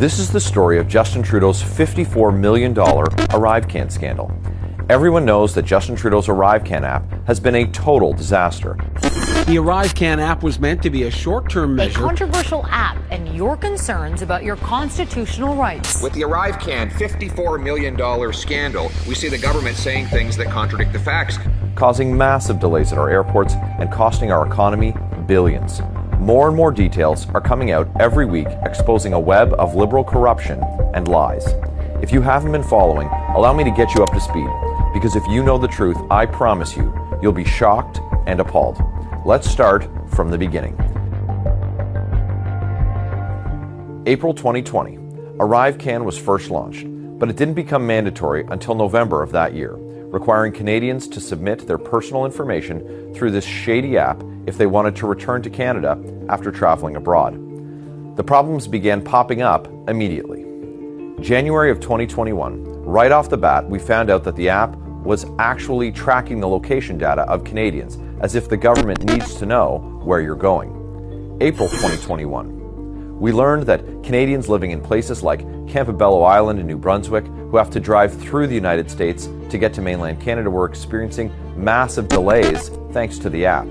This is the story of Justin Trudeau's $54 million ArriveCan scandal. Everyone knows that Justin Trudeau's ArriveCan app has been a total disaster. The ArriveCan app was meant to be a short-term measure. A controversial app and your concerns about your constitutional rights. With the ArriveCan $54 million scandal, we see the government saying things that contradict the facts. Causing massive delays at our airports and costing our economy billions. More and more details are coming out every week exposing a web of liberal corruption and lies. If you haven't been following, allow me to get you up to speed, because if you know the truth, I promise you, you'll be shocked and appalled. Let's start from the beginning. April 2020, ArriveCan was first launched, but it didn't become mandatory until November of that year, requiring Canadians to submit their personal information through this shady app if they wanted to return to Canada after traveling abroad. The problems began popping up immediately. January of 2021, right off the bat, we found out that the app was actually tracking the location data of Canadians, as if the government needs to know where you're going. April 2021, we learned that Canadians living in places like Campobello Island in New Brunswick, who have to drive through the United States to get to mainland Canada, were experiencing massive delays thanks to the app.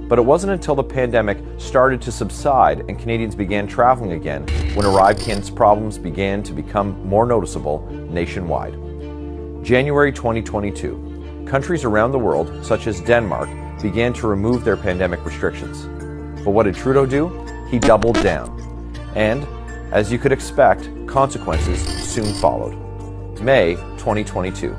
But it wasn't until the pandemic started to subside and Canadians began traveling again when ArriveCan's problems began to become more noticeable nationwide. January 2022, countries around the world, such as Denmark, began to remove their pandemic restrictions. But what did Trudeau do? He doubled down. And, as you could expect, consequences soon followed. May 2022,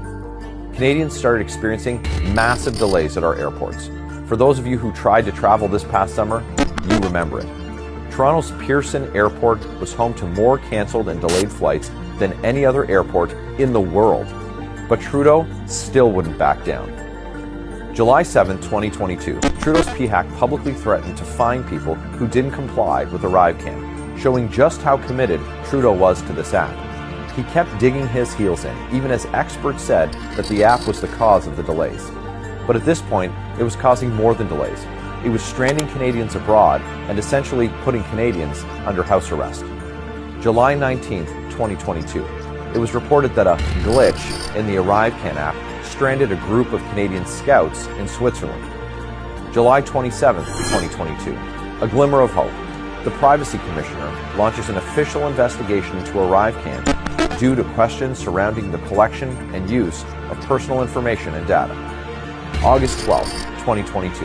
Canadians started experiencing massive delays at our airports. For those of you who tried to travel this past summer, you remember it. Toronto's Pearson Airport was home to more canceled and delayed flights than any other airport in the world. But Trudeau still wouldn't back down. July 7, 2022, Trudeau's PHAC publicly threatened to fine people who didn't comply with ArriveCan, showing just how committed Trudeau was to this app. He kept digging his heels in, even as experts said that the app was the cause of the delays. But at this point, it was causing more than delays. It was stranding Canadians abroad and essentially putting Canadians under house arrest. July 19, 2022, it was reported that a glitch in the ArriveCan app stranded a group of Canadian scouts in Switzerland. July 27, 2022, a glimmer of hope. The Privacy Commissioner launches an official investigation into ArriveCan due to questions surrounding the collection and use of personal information and data. August 12, 2022,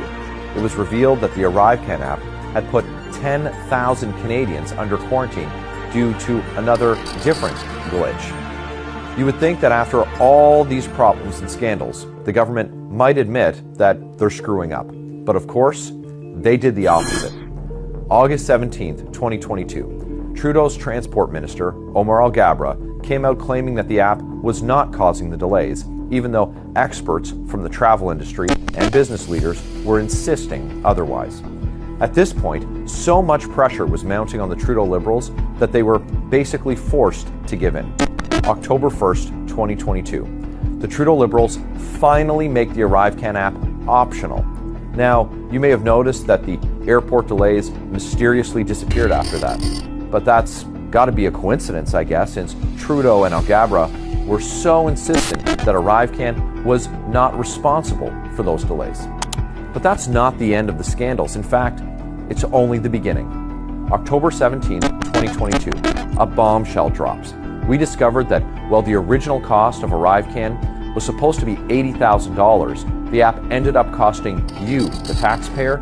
it was revealed that the ArriveCan app had put 10,000 Canadians under quarantine due to another different glitch. You would think that after all these problems and scandals, the government might admit that they're screwing up. But of course, they did the opposite. August 17, 2022, Trudeau's Transport Minister, Omar Alghabra, came out claiming that the app was not causing the delays, even though experts from the travel industry and business leaders were insisting otherwise. At this point, so much pressure was mounting on the Trudeau Liberals that they were basically forced to give in. October 1st, 2022, the Trudeau Liberals finally make the ArriveCan app optional. Now, you may have noticed that the airport delays mysteriously disappeared after that, but that's got to be a coincidence, I guess, since Trudeau and Alghabra were so insistent that ArriveCan was not responsible for those delays. But that's not the end of the scandals. In fact, it's only the beginning. October 17, 2022, a bombshell drops. We discovered that while the original cost of ArriveCan was supposed to be $80,000, the app ended up costing you, the taxpayer,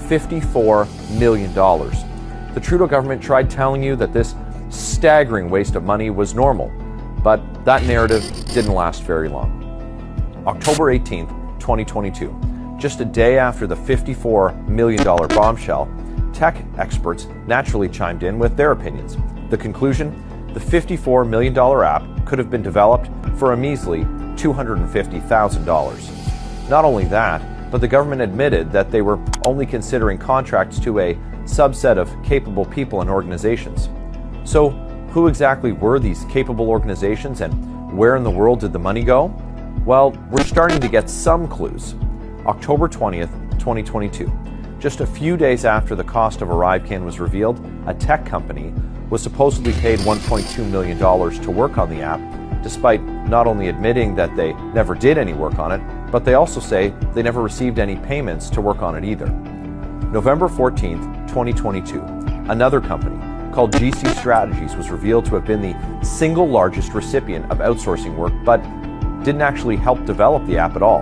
$54 million. The Trudeau government tried telling you that this staggering waste of money was normal, but that narrative didn't last very long. October 18, 2022, just a day after the $54 million bombshell, tech experts naturally chimed in with their opinions. The conclusion? The $54 million app could have been developed for a measly $250,000. Not only that, but the government admitted that they were only considering contracts to a subset of capable people and organizations. So, who exactly were these capable organizations and where in the world did the money go? Well, we're starting to get some clues. October 20th, 2022. Just a few days after the cost of ArriveCan was revealed, a tech company was supposedly paid $1.2 million to work on the app, despite not only admitting that they never did any work on it, but they also say they never received any payments to work on it either. November 14th, 2022, another company called GC Strategies was revealed to have been the single largest recipient of outsourcing work, but didn't actually help develop the app at all.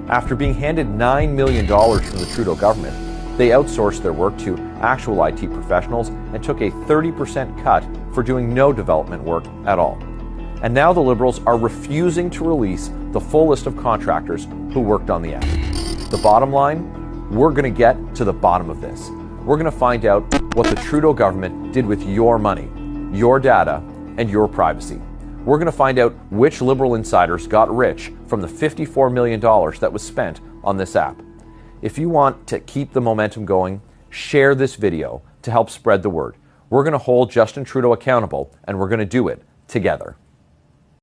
After being handed $9 million from the Trudeau government, they outsourced their work to actual IT professionals and took a 30% cut for doing no development work at all. And now the Liberals are refusing to release the full list of contractors who worked on the app. The bottom line, we're going to get to the bottom of this. We're going to find out what the Trudeau government did with your money, your data, and your privacy. We're going to find out which Liberal insiders got rich from the $54 million that was spent on this app. If you want to keep the momentum going, share this video to help spread the word. We're going to hold Justin Trudeau accountable, and we're going to do it together.